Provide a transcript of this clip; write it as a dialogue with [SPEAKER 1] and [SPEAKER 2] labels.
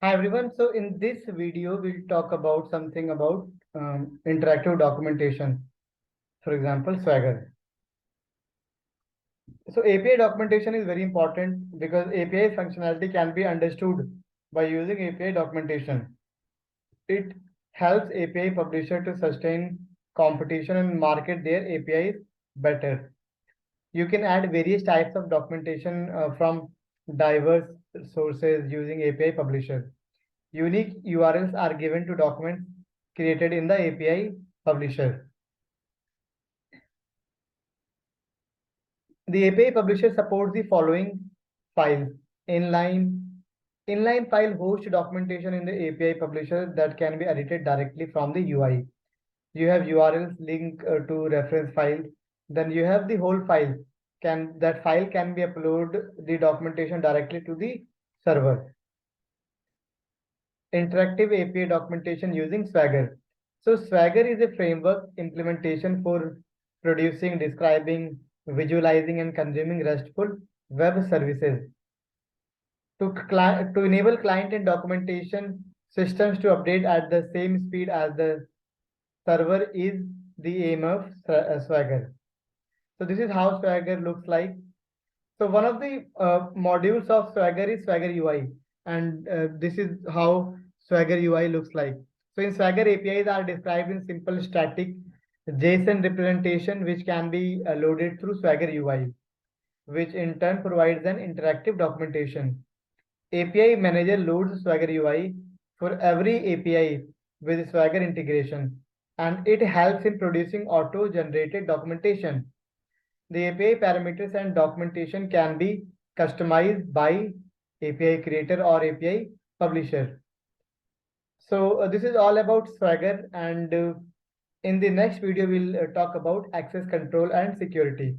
[SPEAKER 1] Hi everyone. So in this video, we'll talk about something about interactive documentation. For example, Swagger. So API documentation is very important because API functionality can be understood by using API documentation. It helps API publisher to sustain competition and market their APIs better. You can add various types of documentation from diverse sources using API publisher. Unique URLs are given to documents created in the API publisher. The API publisher supports the following files. Inline. Inline file hosts documentation in the API publisher that can be edited directly from the UI. You have URLs link to reference file. Then you have the whole file. That file can be uploaded the documentation directly to the server. Interactive API documentation using Swagger. So Swagger is a framework implementation for producing, describing, visualizing, and consuming RESTful web services. To enable client and documentation systems to update at the same speed as the server is the aim of Swagger. So this is how Swagger looks like. So one of the modules of Swagger is Swagger UI, and this is how Swagger UI looks like. So in Swagger, APIs are described in simple static JSON representation, which can be loaded through Swagger UI, which in turn provides an interactive documentation. API Manager loads Swagger UI for every API with Swagger integration, and it helps in producing auto-generated documentation. The API parameters and documentation can be customized by API creator or API publisher. So this is all about Swagger, and in the next video we'll talk about access control and security.